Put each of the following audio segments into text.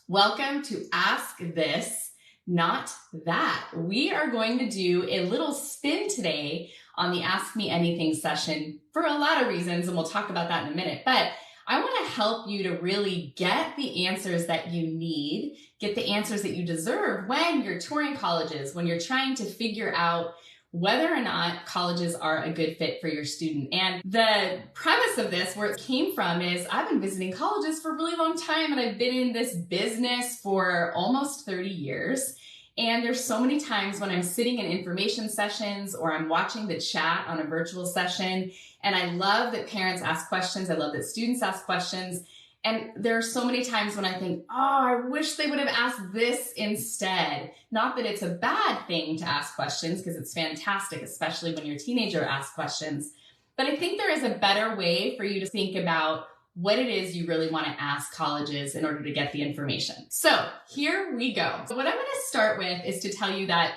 Welcome to Ask This, Not That. We are going to do a little spin today on the Ask Me Anything session for a lot of reasons, and we'll talk about that in a minute. But I want to help you to really get the answers that you need, get the answers that you deserve when you're touring colleges, when you're trying to figure out whether or not colleges are a good fit for your student. And the premise of this, where it came from, is I've been visiting colleges for a really long time, and I've been in this business for almost 30 years. And there's so many times when I'm sitting in information sessions or I'm watching the chat on a virtual session, and I love that parents ask questions. I love that students ask questions. And there are so many times when I think, oh, I wish they would have asked this instead. Not that it's a bad thing to ask questions, because it's fantastic, especially when your teenager asks questions. But I think there is a better way for you to think about what it is you really want to ask colleges in order to get the information. So here we go. So what I'm going to start with is to tell you that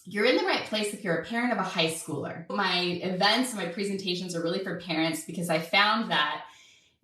you're in the right place if you're a parent of a high schooler. My events and my presentations are really for parents, because I found that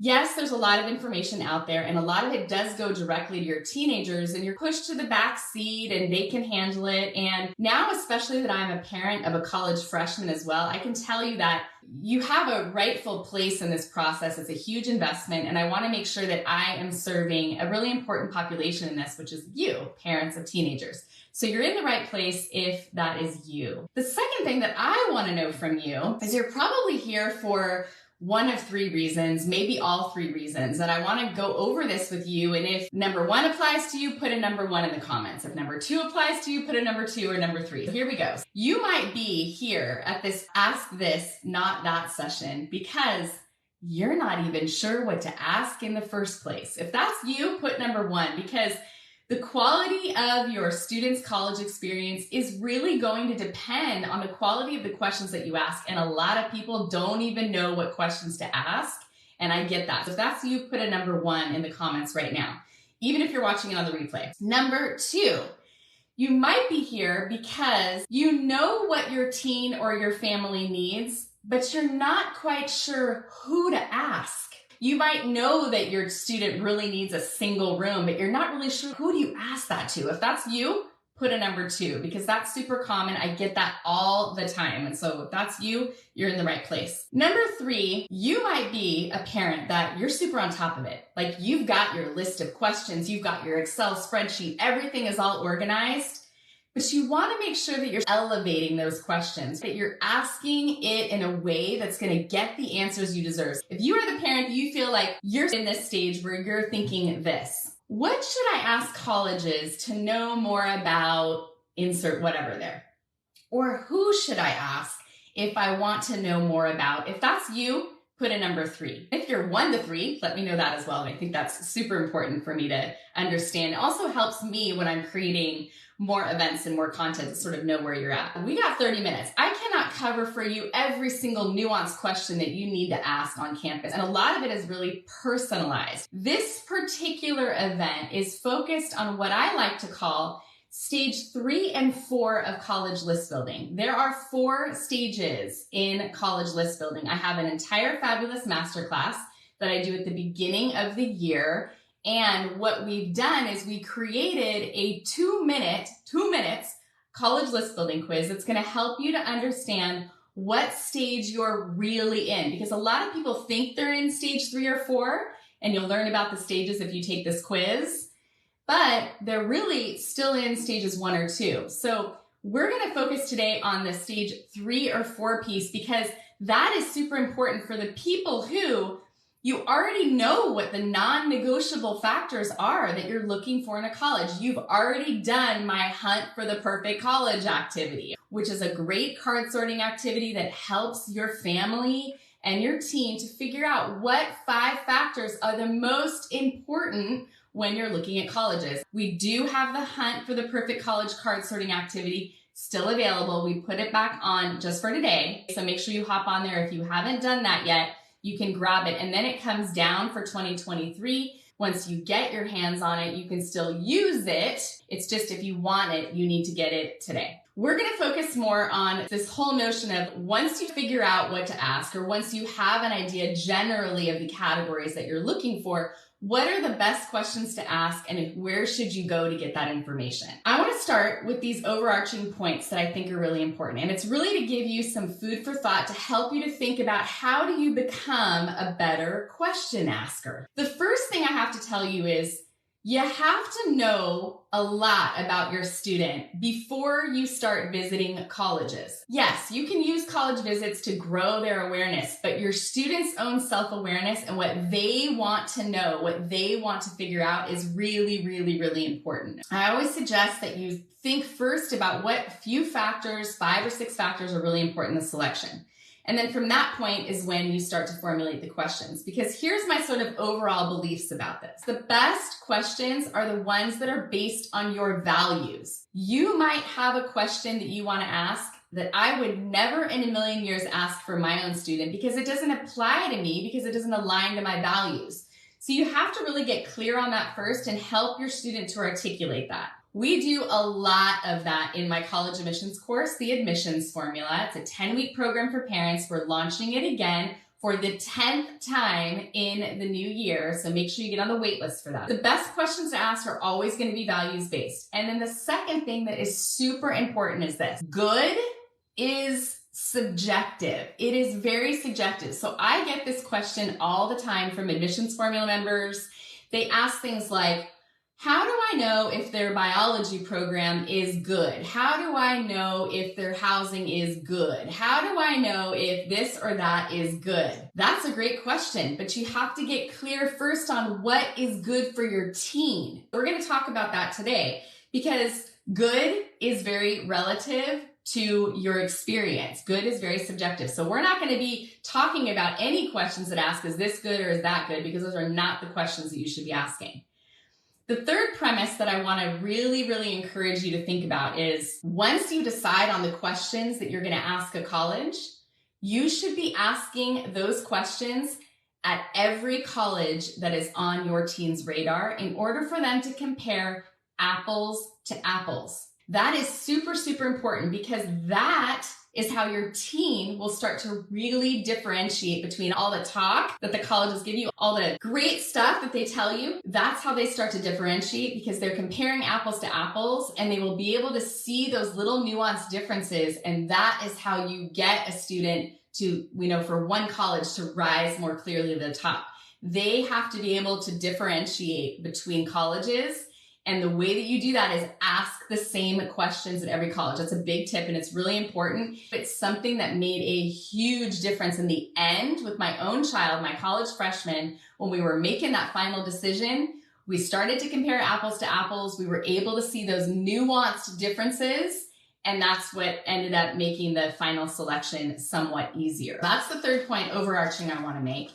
yes, there's a lot of information out there, and a lot of it does go directly to your teenagers, and you're pushed to the back seat and they can handle it. And now, especially that I'm a parent of a college freshman as well, I can tell you that you have a rightful place in this process. It's a huge investment, and I want to make sure that I am serving a really important population in this, which is you, parents of teenagers. So you're in the right place if that is you. The second thing that I want to know from you is you're probably here for one of three reasons, maybe all three reasons. And I want to go over this with you. And if number one applies to you, put a number one in the comments. If number two applies to you, put a number two or number three. So here we go. You might be here at this Ask This, Not That session because you're not even sure what to ask in the first place. If that's you, put number one, because the quality of your student's college experience is really going to depend on the quality of the questions that you ask. And a lot of people don't even know what questions to ask. And I get that. So if that's you, put a number one in the comments right now, even if you're watching it on the replay. Number two, you might be here because you know what your teen or your family needs, but you're not quite sure who to ask. You might know that your student really needs a single room, but you're not really sure who do you ask that to. If that's you, put a number two, because that's super common. I get that all the time. And so if that's you, you're in the right place. Number three, you might be a parent that you're super on top of it. Like you've got your list of questions, you've got your Excel spreadsheet, everything is all organized. But you want to make sure that you're elevating those questions, that you're asking it in a way that's going to get the answers you deserve. If you are the parent, you feel like you're in this stage where you're thinking this: what should I ask colleges to know more about insert whatever there? Or who should I ask if I want to know more about? If that's you, put a number three. If you're 1 to 3, let me know that as well. And I think that's super important for me to understand. It also helps me when I'm creating more events and more content to sort of know where you're at. We got 30 minutes. I cannot cover for you every single nuanced question that you need to ask on campus. And a lot of it is really personalized. This particular event is focused on what I like to call stage 3 and 4 of college list building. There are 4 stages in college list building. I have an entire fabulous masterclass that I do at the beginning of the year. And what we've done is we created a 2 minutes college list building quiz that's going to help you to understand what stage you're really in. Because a lot of people think they're in stage 3 or 4, and you'll learn about the stages if you take this quiz, but they're really still in stages 1 or 2. So we're going to focus today on the stage 3 or 4 piece, because that is super important for the people who you already know what the non-negotiable factors are that you're looking for in a college. You've already done my Hunt for the Perfect College activity, which is a great card sorting activity that helps your family and your team to figure out what 5 factors are the most important when you're looking at colleges. We do have the Hunt for the Perfect College card sorting activity still available. We put it back on just for today. So make sure you hop on there. If you haven't done that yet, you can grab it. And then it comes down for 2023. Once you get your hands on it, you can still use it. It's just if you want it, you need to get it today. We're going to focus more on this whole notion of once you figure out what to ask, or once you have an idea generally of the categories that you're looking for, What are the best questions to ask, and where should you go to get that information? I want to start with these overarching points that I think are really important. And it's really to give you some food for thought to help you to think about how do you become a better question asker. The first thing I have to tell you is you have to know a lot about your student before you start visiting colleges. Yes, you can use college visits to grow their awareness, but your students' own self-awareness and what they want to know, what they want to figure out is really, really, really important. I always suggest that you think first about what few factors, 5 or 6 factors are really important in the selection. And then from that point is when you start to formulate the questions. Because here's my sort of overall beliefs about this. The best questions are the ones that are based on your values. You might have a question that you want to ask that I would never in a million years ask for my own student because it doesn't apply to me, because it doesn't align to my values. So you have to really get clear on that first and help your student to articulate that. We do a lot of that in my college admissions course, the admissions formula. It's a 10-week program for parents. We're launching it again for the 10th time in the new year. So make sure you get on the wait list for that. The best questions to ask are always going to be values-based. And then the second thing that is super important is this. Good is subjective. It is very subjective. So I get this question all the time from admissions formula members. They ask things like, how do I know if their biology program is good? How do I know if their housing is good? How do I know if this or that is good? That's a great question, but you have to get clear first on what is good for your teen. We're going to talk about that today because good is very relative to your experience. Good is very subjective. So we're not going to be talking about any questions that ask, is this good or is that good? Because those are not the questions that you should be asking. The third premise that I want to really, really encourage you to think about is once you decide on the questions that you're going to ask a college, you should be asking those questions at every college that is on your teen's radar in order for them to compare apples to apples. That is super, super important because that is how your teen will start to really differentiate between all the talk that the colleges give you, all the great stuff that they tell you. That's how they start to differentiate because they're comparing apples to apples and they will be able to see those little nuanced differences. And that is how you get a student to, for one college to rise more clearly to the top. They have to be able to differentiate between colleges. And the way that you do that is ask the same questions at every college. That's a big tip and it's really important. It's something that made a huge difference in the end with my own child, my college freshman, when we were making that final decision. We started to compare apples to apples. We were able to see those nuanced differences. And that's what ended up making the final selection somewhat easier. That's the third point overarching I want to make.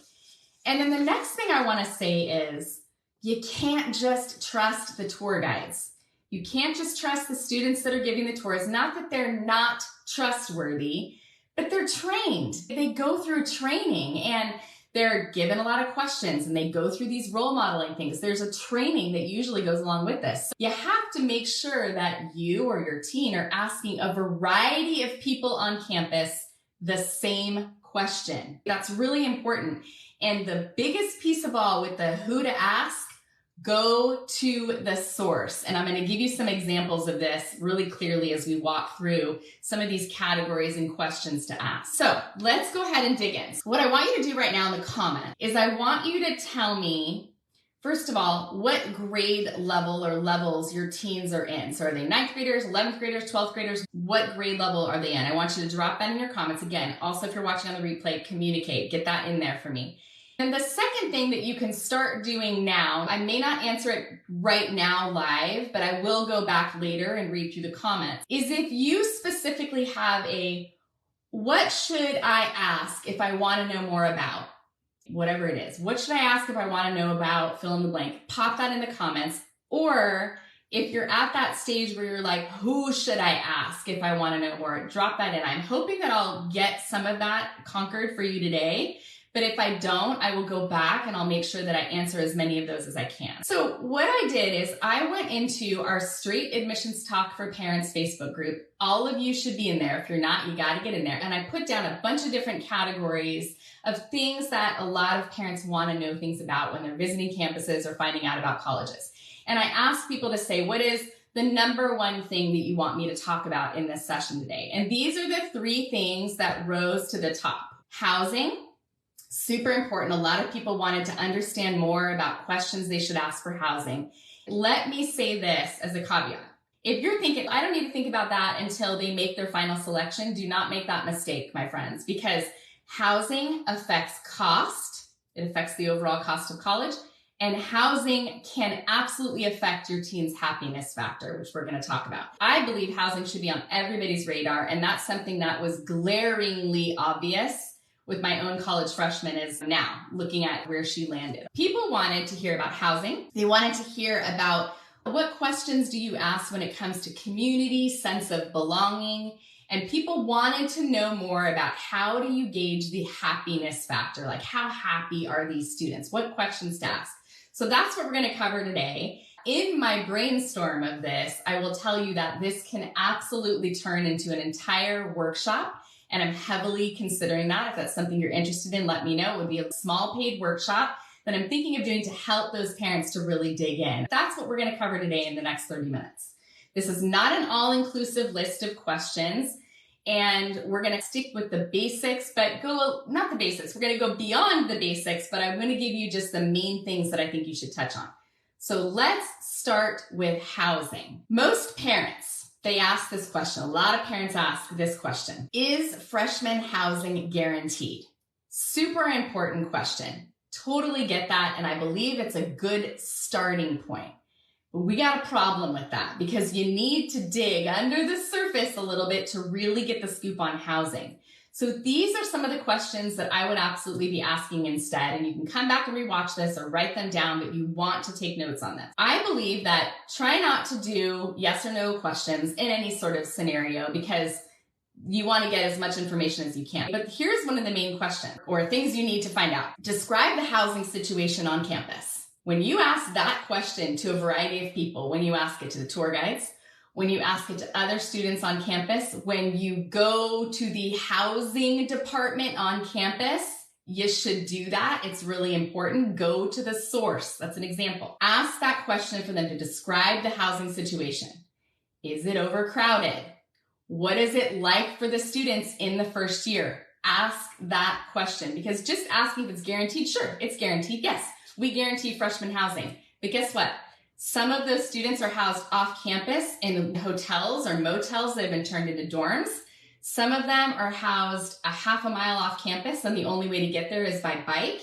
And then the next thing I want to say is, you can't just trust the tour guides. You can't just trust the students that are giving the tours. Not that they're not trustworthy, but they're trained. They go through training and they're given a lot of questions and they go through these role modeling things. There's a training that usually goes along with this. So you have to make sure that you or your teen are asking a variety of people on campus the same question. That's really important. And the biggest piece of all with the who to ask, go to the source. And I'm going to give you some examples of this really clearly as we walk through some of these categories and questions to ask. So let's go ahead and dig in. What I want you to do right now in the comment is I want you to tell me, first of all, what grade level or levels your teens are in. So are they 9th graders, 11th graders, 12th graders? What grade level are they in? I want you to drop that in your comments. Again, also if you're watching on the replay, communicate, get that in there for me. And the second thing that you can start doing now, I may not answer it right now live, but I will go back later and read through the comments, is if you specifically have what should I ask if I want to know more about? Whatever it is. What should I ask if I want to know about fill in the blank? Pop that in the comments. Or if you're at that stage where you're like, who should I ask if I want to know more? Drop that in. I'm hoping that I'll get some of that conquered for you today. But if I don't, I will go back and I'll make sure that I answer as many of those as I can. So what I did is I went into our Straight Admissions Talk for Parents Facebook group. All of you should be in there. If you're not, you got to get in there. And I put down a bunch of different categories of things that a lot of parents want to know things about when they're visiting campuses or finding out about colleges. And I asked people to say, what is the number one thing that you want me to talk about in this session today? And these are the 3 things that rose to the top. Housing. Super important. A lot of people wanted to understand more about questions they should ask for housing. Let me say this as a caveat. If you're thinking, I don't need to think about that until they make their final selection, do not make that mistake, my friends, because housing affects cost. It affects the overall cost of college. And housing can absolutely affect your teen's happiness factor, which we're going to talk about. I believe housing should be on everybody's radar, and that's something that was glaringly obvious with my own college freshman is now looking at where she landed. People wanted to hear about housing. They wanted to hear about what questions do you ask when it comes to community, sense of belonging, and people wanted to know more about how do you gauge the happiness factor, like how happy are these students, what questions to ask. So that's what we're going to cover today. In my brainstorm of this, I will tell you that this can absolutely turn into an entire workshop. And I'm heavily considering that. If that's something you're interested in, let me know. It would be a small paid workshop that I'm thinking of doing to help those parents to really dig in. That's what we're going to cover today in the next 30 minutes. This is not an all-inclusive list of questions, and we're going to stick with the basics, but not the basics. We're going to go beyond the basics, but I'm going to give you just the main things that I think you should touch on. So let's start with housing. Most parents, they ask this question. A lot of parents ask this question. Is freshman housing guaranteed? Super important question. Totally get that. And I believe it's a good starting point. But we got a problem with that because you need to dig under the surface a little bit to really get the scoop on housing. So these are some of the questions that I would absolutely be asking instead. And you can come back and rewatch this or write them down, but you want to take notes on this. I believe that try not to do yes or no questions in any sort of scenario because you want to get as much information as you can. But here's one of the main questions or things you need to find out. Describe the housing situation on campus. When you ask that question to a variety of people, when you ask it to the tour guides, when you ask it to other students on campus, when you go to the housing department on campus, you should do that. It's really important. Go to the source. That's an example. Ask that question for them to describe the housing situation. Is it overcrowded? What is it like for the students in the first year? Ask that question because just asking if it's guaranteed, sure, it's guaranteed. Yes, we guarantee freshman housing. But guess what? Some of those students are housed off campus in hotels or motels that have been turned into dorms. Some of them are housed a half a mile off campus, and the only way to get there is by bike.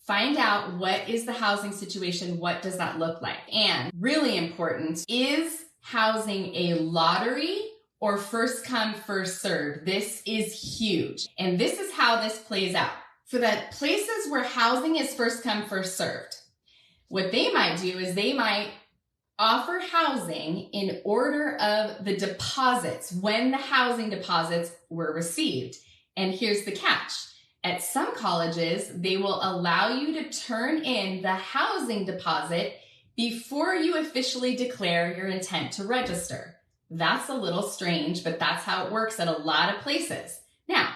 Find out what is the housing situation, what does that look like? And really important, is housing a lottery or first come, first served? This is huge. And this is how this plays out. For the places where housing is first come, first served, what they might do is they might offer housing in order of the deposits, when the housing deposits were received. And here's the catch. At some colleges, they will allow you to turn in the housing deposit before you officially declare your intent to register. That's a little strange, but that's how it works at a lot of places. Now,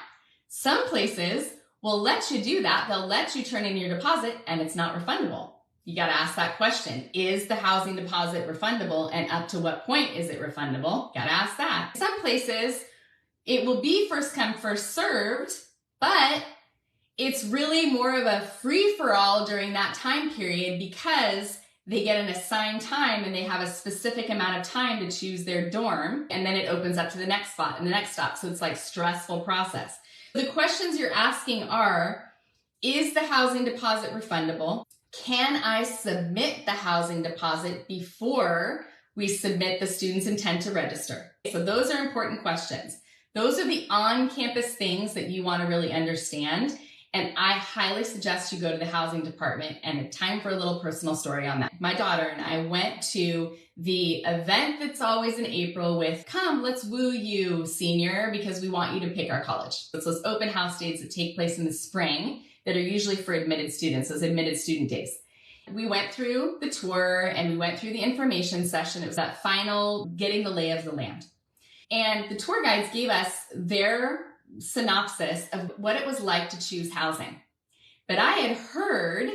some places will let you do that. They'll let you turn in your deposit and it's not refundable. You got to ask that question. Is the housing deposit refundable, and up to what point is it refundable? Got to ask that. Some places it will be first come, first served, but it's really more of a free-for-all during that time period because they get an assigned time and they have a specific amount of time to choose their dorm, and then it opens up to the next spot and the next stop. So it's like stressful process. The questions you're asking are, is the housing deposit refundable? Can I submit the housing deposit before we submit the student's intent to register? So those are important questions. Those are the on-campus things that you want to really understand. And I highly suggest you go to the housing department. And time for a little personal story on that. My daughter and I went to the event that's always in April with Come, Let's Woo You Senior, because we want you to pick our college. It's those open house days that take place in the spring that are usually for admitted students, those admitted student days. We went through the tour and we went through the information session. It was that final getting the lay of the land. And the tour guides gave us their synopsis of what it was like to choose housing. But I had heard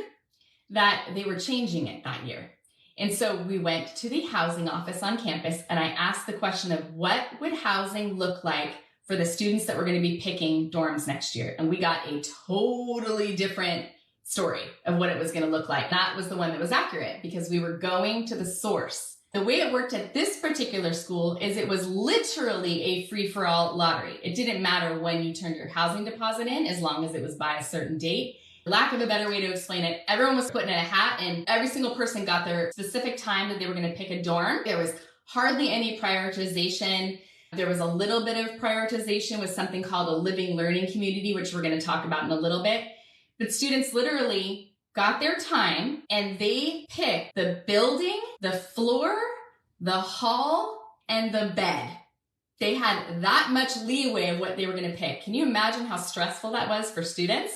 that they were changing it that year. And so we went to the housing office on campus and I asked the question of what would housing look like for the students that were going to be picking dorms next year. And we got a totally different story of what it was going to look like. That was the one that was accurate because we were going to the source. The way it worked at this particular school is it was literally a free-for-all lottery. It didn't matter when you turned your housing deposit in as long as it was by a certain date. For lack of a better way to explain it, everyone was put in a hat and every single person got their specific time that they were going to pick a dorm. There was hardly any prioritization. There was a little bit of prioritization with something called a living learning community, which we're going to talk about in a little bit. But students literally got their time and they picked the building, the floor, the hall, and the bed. They had that much leeway of what they were going to pick. Can you imagine how stressful that was for students?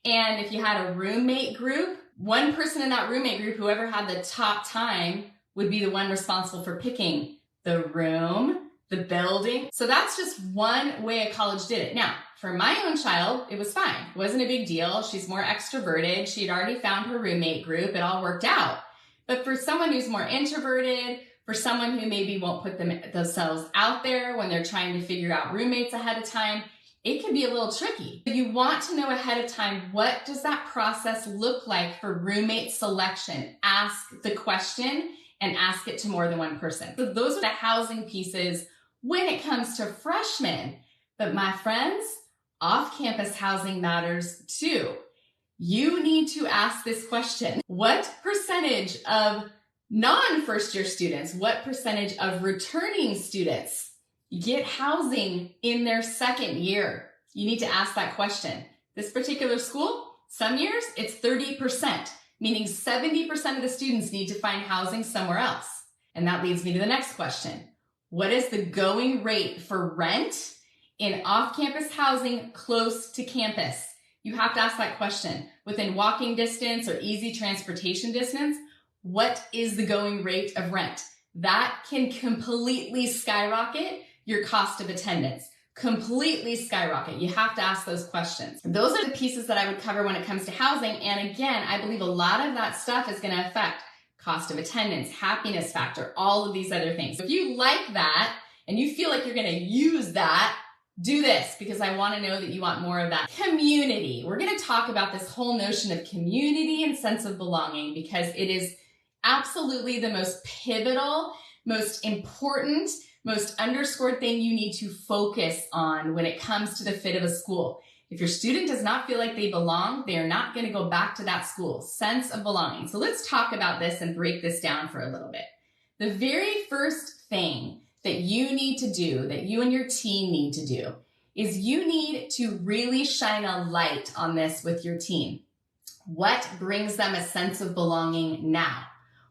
And if you had a roommate group, one person in that roommate group, whoever had the top time, would be the one responsible for picking the room, the building. So that's just one way a college did it. Now, for my own child, it was fine. It wasn't a big deal. She's more extroverted. She'd already found her roommate group. It all worked out. But for someone who's more introverted, for someone who maybe won't put themselves out there when they're trying to figure out roommates ahead of time, it can be a little tricky. You want to know ahead of time, what does that process look like for roommate selection? Ask the question and ask it to more than one person. So those are the housing pieces when it comes to freshmen. But my friends, off-campus housing matters too. You need to ask this question. What percentage of non-first year students, what percentage of returning students get housing in their second year? You need to ask that question. This particular school, some years it's 30%, meaning 70% of the students need to find housing somewhere else. And that leads me to the next question. What is the going rate for rent in off-campus housing close to campus? You have to ask that question. Within walking distance or easy transportation distance, what is the going rate of rent? That can completely skyrocket your cost of attendance. Completely skyrocket. You have to ask those questions. Those are the pieces that I would cover when it comes to housing. And again, I believe a lot of that stuff is going to affect cost of attendance, happiness factor, all of these other things. So if you like that and you feel like you're going to use that, do this, because I want to know that you want more of that. Community. We're going to talk about this whole notion of community and sense of belonging because it is absolutely the most pivotal, most important, most underscored thing you need to focus on when it comes to the fit of a school. If your student does not feel like they belong, they are not going to go back to that school. Sense of belonging. So let's talk about this and break this down for a little bit. The very first thing that you need to do, that you and your team need to do, is you need to really shine a light on this with your team. What brings them a sense of belonging now?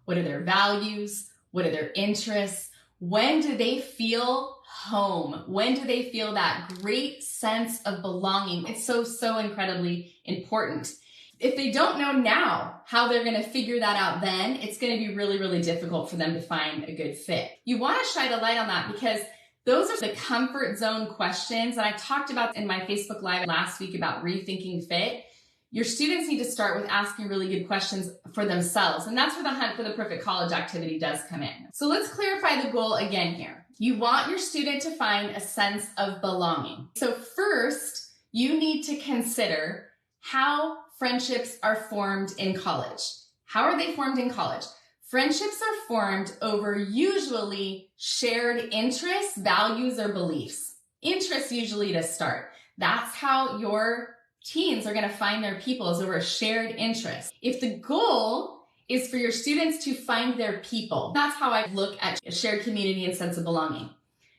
What are their values? What are their interests? When do they feel home? When do they feel that great sense of belonging? It's so incredibly important. If they don't know now how they're going to figure that out then, it's going to be really difficult for them to find a good fit. You want to shine a light on that because those are the comfort zone questions that I talked about in my Facebook Live last week about rethinking fit. Your students need to start with asking really good questions for themselves. And that's where the Hunt for the Perfect College activity does come in. So let's clarify the goal again here. You want your student to find a sense of belonging. So first, you need to consider how friendships are formed in college. How are they formed in college? Friendships are formed over usually shared interests, values, or beliefs. Interests usually to start. That's how your teens are going to find their people, is over a shared interest. If the goal is for your students to find their people, that's how I look at a shared community and sense of belonging.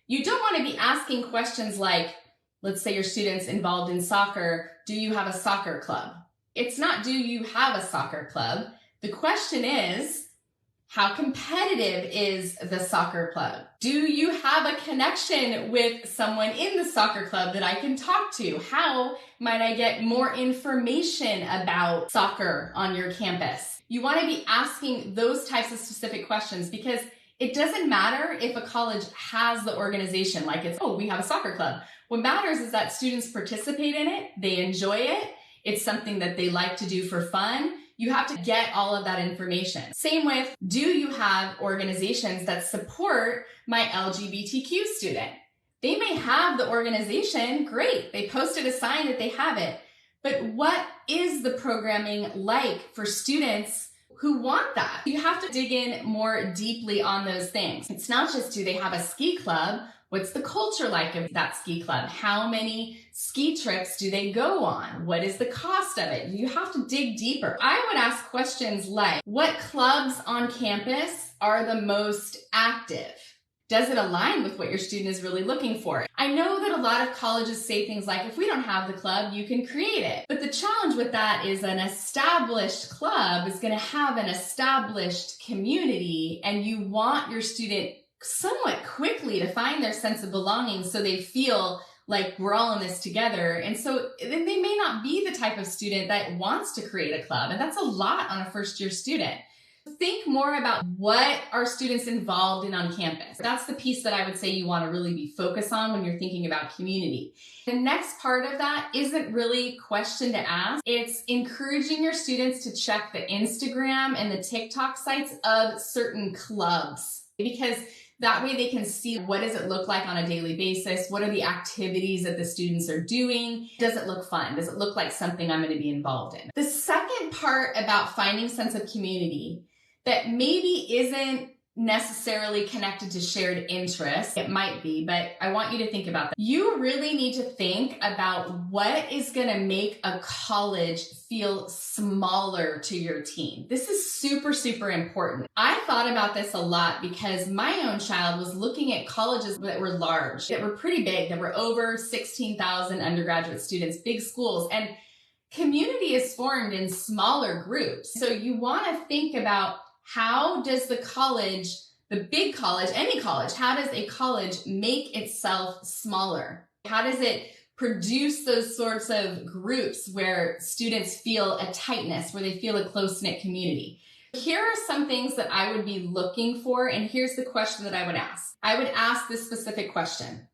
You don't want to be asking questions like, let's say your student's involved in soccer, do you have a soccer club? It's not, do you have a soccer club? The question is, How competitive is the soccer club? Do you have a connection with someone in the soccer club that I can talk to? How might I get more information about soccer on your campus? You want to be asking those types of specific questions, because it doesn't matter if a college has the organization, like it's, oh, we have a soccer club. What matters is that students participate in it, they enjoy it, it's something that they like to do for fun. You have to get all of that information. Same with, do you have organizations that support my LGBTQ student? They may have the organization, great, they posted a sign that they have it, but what is the programming like for students who want that? You have to dig in more deeply on those things. It's not just, do they have a ski club? What's the culture like of that ski club? How many ski trips do they go on? What is the cost of it? You have to dig deeper. I would ask questions like, what clubs on campus are the most active? Does it align with what your student is really looking for? I know that a lot of colleges say things like, if we don't have the club, you can create it. But the challenge with that is an established club is going to have an established community, and you want your student somewhat quickly to find their sense of belonging so they feel like we're all in this together. And so then they may not be the type of student that wants to create a club. And that's a lot on a first-year student. Think more about what are students involved in on campus. That's the piece that I would say you want to really be focused on when you're thinking about community. The next part of that isn't really question to ask. It's encouraging your students to check the Instagram and the TikTok sites of certain clubs, because that way they can see, what does it look like on a daily basis? What are the activities that the students are doing? Does it look fun? Does it look like something I'm going to be involved in? The second part about finding sense of community that maybe isn't necessarily connected to shared interests, it might be, but I want you to think about that. You really need to think about what is going to make a college feel smaller to your team. This is super, super important. I thought about this a lot because my own child was looking at colleges that were large, that were pretty big, that were over 16,000 undergraduate students, big schools, and community is formed in smaller groups. So you want to think about, how does the college, the big college, any college, how does a college make itself smaller? How does it produce those sorts of groups where students feel a tightness, where they feel a close-knit community? Here are some things that I would be looking for, and here's the question that I would ask. I would ask this specific question.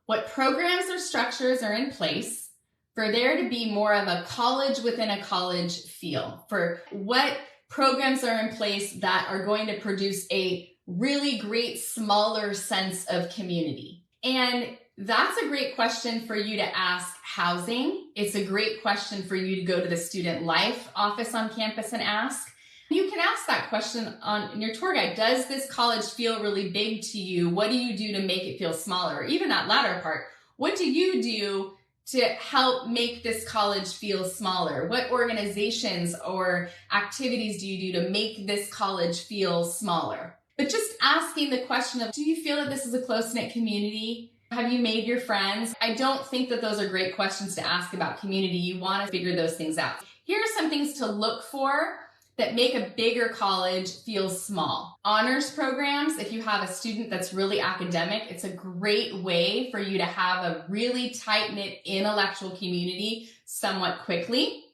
What programs or structures are in place for there to be more of a college within a college feel? For what programs are in place that are going to produce a really great, smaller sense of community? And that's a great question for you to ask housing. It's a great question for you to go to the student life office on campus and ask. You can ask that question in your tour guide. Does this college feel really big to you? What do you do to make it feel smaller? Or even that latter part, what do you do to help make this college feel smaller? What organizations or activities do you do to make this college feel smaller? But just asking the question of, do you feel that this is a close-knit community? Have you made your friends? I don't think that those are great questions to ask about community. You want to figure those things out. Here are some things to look for that make a bigger college feel small. Honors programs, if you have a student that's really academic, it's a great way for you to have a really tight-knit intellectual community somewhat quickly.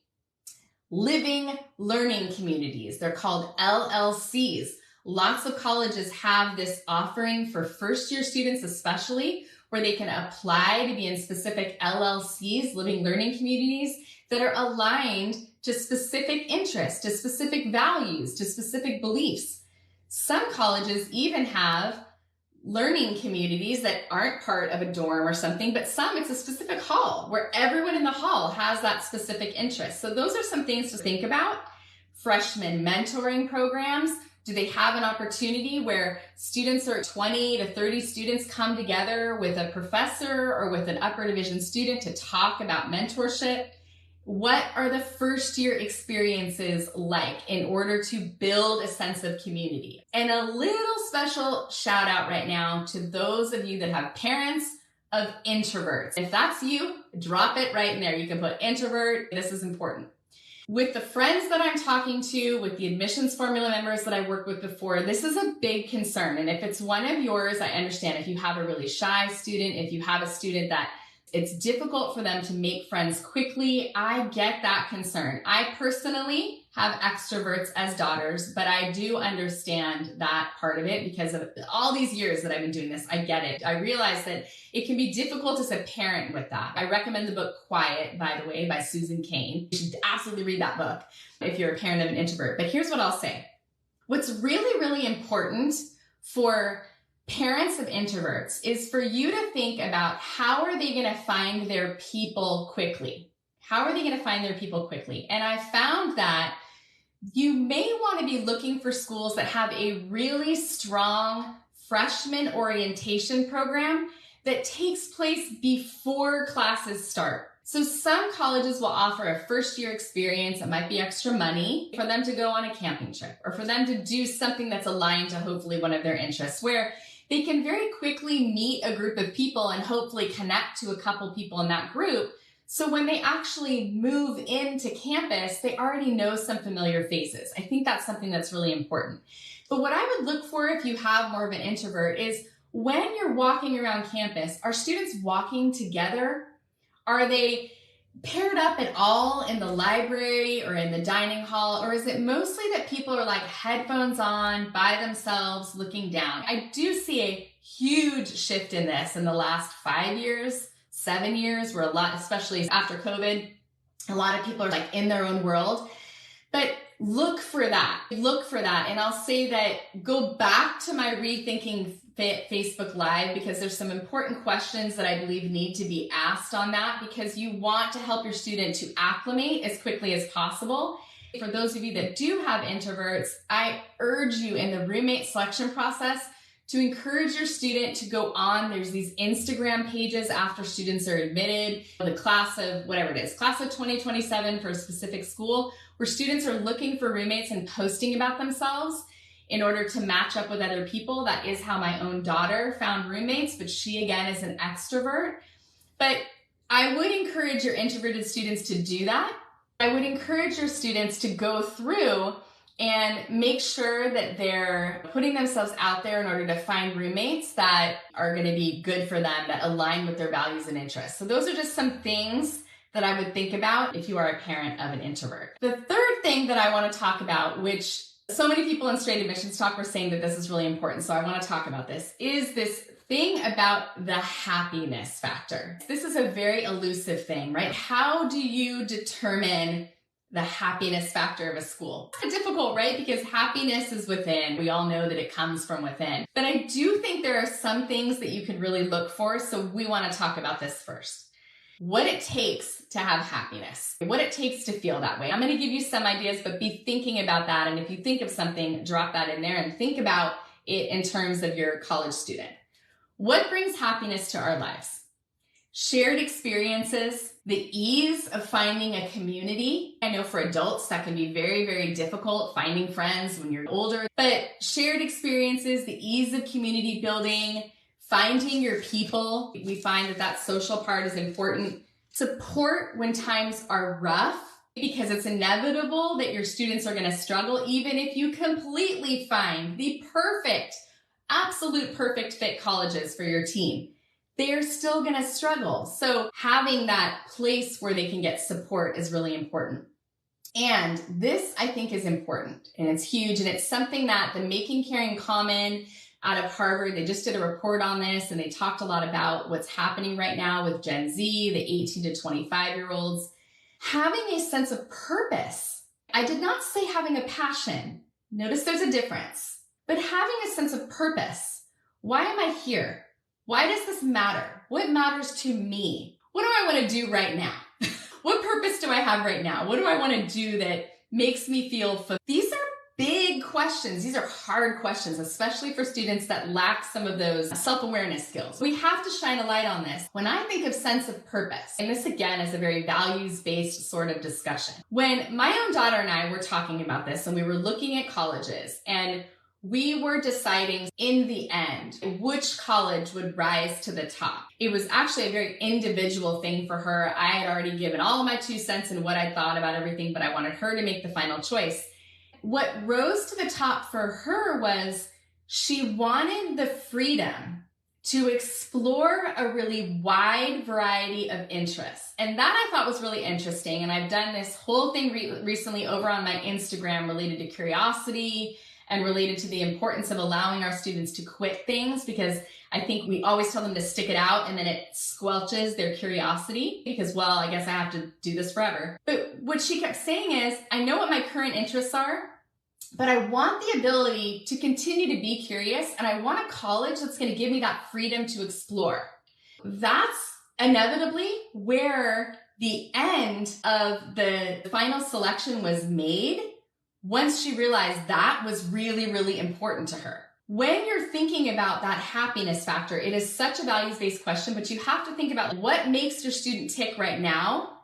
Living learning communities, they're called LLCs. Lots of colleges have this offering for first-year students especially, where they can apply to be in specific LLCs, living learning communities, that are aligned to specific interests, to specific values, to specific beliefs. Some colleges even have learning communities that aren't part of a dorm or something, but some, it's a specific hall where everyone in the hall has that specific interest. So those are some things to think about. Freshman mentoring programs. Do they have an opportunity where students, or 20 to 30 students, come together with a professor or with an upper division student to talk about mentorship? What are the first year experiences like in order to build a sense of community? And a little special shout out right now to those of you that have parents of introverts. If that's you, drop it right in there. You can put introvert. This is important. With the friends that I'm talking to, with the admissions formula members that I worked with before, this is a big concern. And if it's one of yours, I understand if you have a really shy student, if you have a student that it's difficult for them to make friends quickly, I get that concern. I personally have extroverts as daughters, but I do understand that part of it because of all these years that I've been doing this. I get it. I realize that it can be difficult as a parent with that. I recommend the book Quiet, by the way, by Susan Cain. You should absolutely read that book if you're a parent of an introvert. But here's what I'll say. What's really, really important for parents of introverts is for you to think about how are they going to find their people quickly? How are they going to find their people quickly? And I found that you may want to be looking for schools that have a really strong freshman orientation program that takes place before classes start. So some colleges will offer a first-year experience that might be extra money for them to go on a camping trip or for them to do something that's aligned to hopefully one of their interests, where they can very quickly meet a group of people and hopefully connect to a couple people in that group. So when they actually move into campus, they already know some familiar faces. I think that's something that's really important. But what I would look for if you have more of an introvert is when you're walking around campus, are students walking together? Are they paired up at all in the library or in the dining hall? Or is it mostly that people are like headphones on by themselves looking down? I do see a huge shift in this in the last 5 years, 7 years, where a lot, especially after COVID, a lot of people are like in their own world. But look for that. Look for that. And I'll say that go back to my Rethinking Fit Facebook Live because there's some important questions that I believe need to be asked on that because you want to help your student to acclimate as quickly as possible. For those of you that do have introverts, I urge you in the roommate selection process to encourage your student to go on. There's these Instagram pages after students are admitted, the class of whatever it is, class of 2027 for a specific school, where students are looking for roommates and posting about themselves in order to match up with other people. That is how my own daughter found roommates, but she again is an extrovert. But I would encourage your introverted students to do that. I would encourage your students to go through and make sure that they're putting themselves out there in order to find roommates that are going to be good for them, that align with their values and interests. So those are just some things that I would think about if you are a parent of an introvert. The third thing that I want to talk about, which so many people in straight admissions talk were saying that this is really important, so I want to talk about this, is this thing about the happiness factor. This is a very elusive thing, right? How do you determine the happiness factor of a school? It's difficult, right? Because happiness is within. We all know that it comes from within. But I do think there are some things that you can really look for, so we want to talk about this first. What it takes to have happiness, what it takes to feel that way. I'm going to give you some ideas, but be thinking about that. And if you think of something, drop that in there and think about it in terms of your college student. What brings happiness to our lives? Shared experiences, the ease of finding a community. I know for adults that can be very, very difficult finding friends when you're older, but shared experiences, the ease of community building, finding your people. We find that that social part is important. Support when times are rough, because it's inevitable that your students are going to struggle, even if you completely find the perfect, absolute perfect fit colleges for your team. They're still going to struggle. So having that place where they can get support is really important. And this, I think, is important, and it's huge, and it's something that the Making Caring Common out of Harvard, they just did a report on this, and they talked a lot about what's happening right now with Gen Z, the 18 to 25-year-olds. Having a sense of purpose. I did not say having a passion. Notice there's a difference. But having a sense of purpose. Why am I here? Why does this matter? What matters to me? What do I want to do right now? What purpose do I have right now? What do I want to do that makes me feel fulfilled? These are big questions. These are hard questions, especially for students that lack some of those self-awareness skills. We have to shine a light on this. When I think of sense of purpose, and this again is a very values-based sort of discussion. When my own daughter and I were talking about this and we were looking at colleges, and we were deciding in the end which college would rise to the top. It was actually a very individual thing for her. I had already given all of my 2 cents and what I thought about everything, but I wanted her to make the final choice. What rose to the top for her was she wanted the freedom to explore a really wide variety of interests. And that I thought was really interesting. And I've done this whole thing recently over on my Instagram related to curiosity and related to the importance of allowing our students to quit things, because I think we always tell them to stick it out and then it squelches their curiosity because, well, I guess I have to do this forever. But what she kept saying is, I know what my current interests are, but I want the ability to continue to be curious, and I want a college that's going to give me that freedom to explore. That's inevitably where the end of the final selection was made once she realized that was really, really important to her. When you're thinking about that happiness factor, it is such a values-based question, but you have to think about what makes your student tick right now,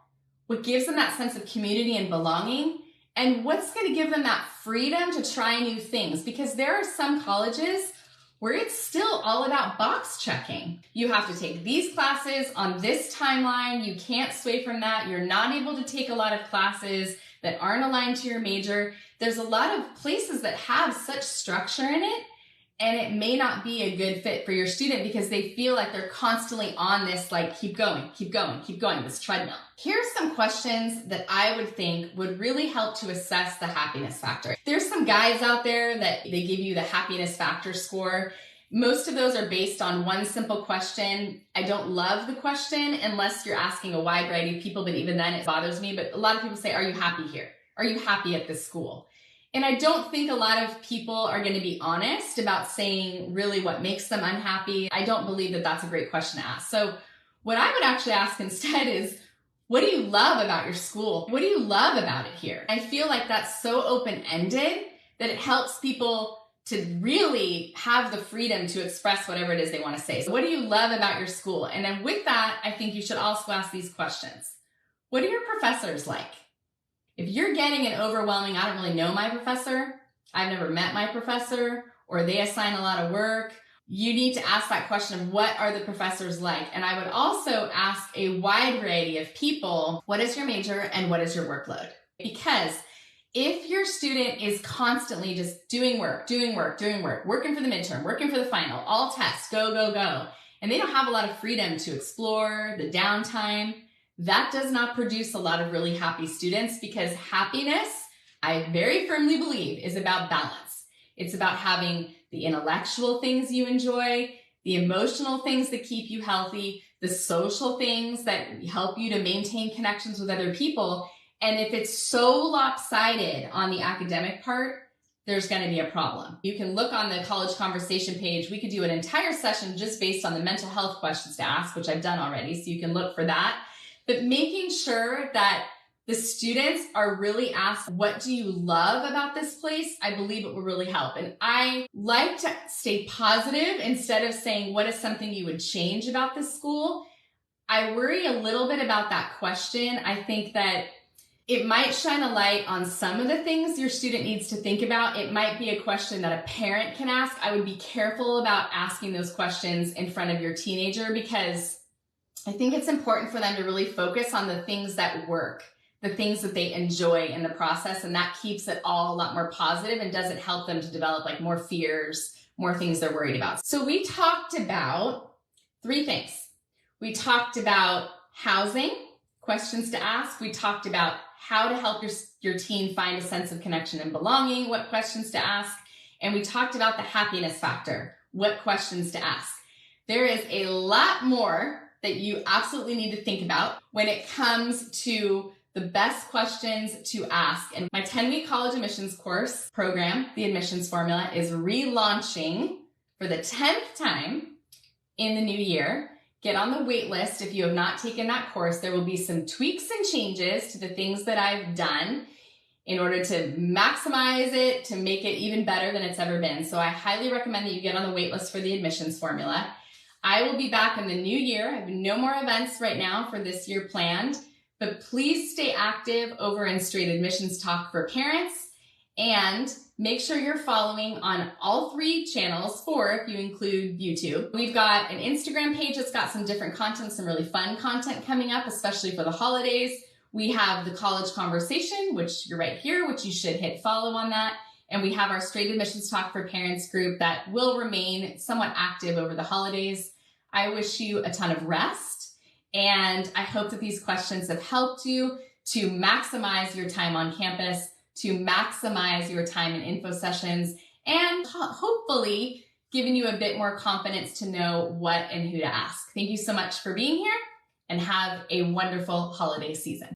what gives them that sense of community and belonging, and what's going to give them that freedom to try new things. Because there are some colleges where it's still all about box checking. You have to take these classes on this timeline. You can't sway from that. You're not able to take a lot of classes that aren't aligned to your major. There's a lot of places that have such structure in it, and it may not be a good fit for your student because they feel like they're constantly on this, like, keep going, this treadmill. Here's some questions that I would think would really help to assess the happiness factor. There's some guides out there that they give you the happiness factor score. Most of those are based on one simple question. I don't love the question unless you're asking a wide variety of people, but even then it bothers me. But a lot of people say, are you happy here? Are you happy at this school? And I don't think a lot of people are going to be honest about saying really what makes them unhappy. I don't believe that that's a great question to ask. So what I would actually ask instead is, what do you love about your school? What do you love about it here? I feel like that's so open-ended that it helps people to really have the freedom to express whatever it is they want to say. So what do you love about your school? And then with that, I think you should also ask these questions. What are your professors like? If you're getting an overwhelming, I don't really know my professor, I've never met my professor, or they assign a lot of work, you need to ask that question of what are the professors like? And I would also ask a wide variety of people, what is your major and what is your workload? Because if your student is constantly just doing work, working for the midterm, working for the final, all tests, go, and they don't have a lot of freedom to explore, the downtime, that does not produce a lot of really happy students, because happiness, I very firmly believe, is about balance. It's about having the intellectual things you enjoy, the emotional things that keep you healthy, the social things that help you to maintain connections with other people. And if it's so lopsided on the academic part, there's going to be a problem. You can look on the college conversation page. We could do an entire session just based on the mental health questions to ask, which I've done already, so you can look for that. But making sure that the students are really asked, what do you love about this place? I believe it will really help. And I like to stay positive instead of saying, what is something you would change about this school? I worry a little bit about that question. I think that it might shine a light on some of the things your student needs to think about. It might be a question that a parent can ask. I would be careful about asking those questions in front of your teenager, because I think it's important for them to really focus on the things that work, the things that they enjoy in the process, and that keeps it all a lot more positive and doesn't help them to develop like more fears, more things they're worried about. So we talked about 3 things. We talked about housing, questions to ask. We talked about how to help your teen find a sense of connection and belonging, what questions to ask. And we talked about the happiness factor, what questions to ask. There is a lot more that you absolutely need to think about when it comes to the best questions to ask. And my 10-week college admissions course program, the admissions formula, is relaunching for the 10th time in the new year. Get on the wait list if you have not taken that course. There will be some tweaks and changes to the things that I've done in order to maximize it, to make it even better than it's ever been. So I highly recommend that you get on the wait list for the admissions formula. I will be back in the new year. I have no more events right now for this year planned, but please stay active over in Straight Admissions Talk for Parents. And make sure you're following on all 3 channels, 4 if you include YouTube. We've got an Instagram page that's got some different content, some really fun content coming up, especially for the holidays. We have the College Conversation, which you're right here, which you should hit follow on that. And we have our Straight Admissions Talk for Parents group that will remain somewhat active over the holidays. I wish you a ton of rest, and I hope that these questions have helped you to maximize your time on campus, to maximize your time in info sessions, and hopefully giving you a bit more confidence to know what and who to ask. Thank you so much for being here, and have a wonderful holiday season.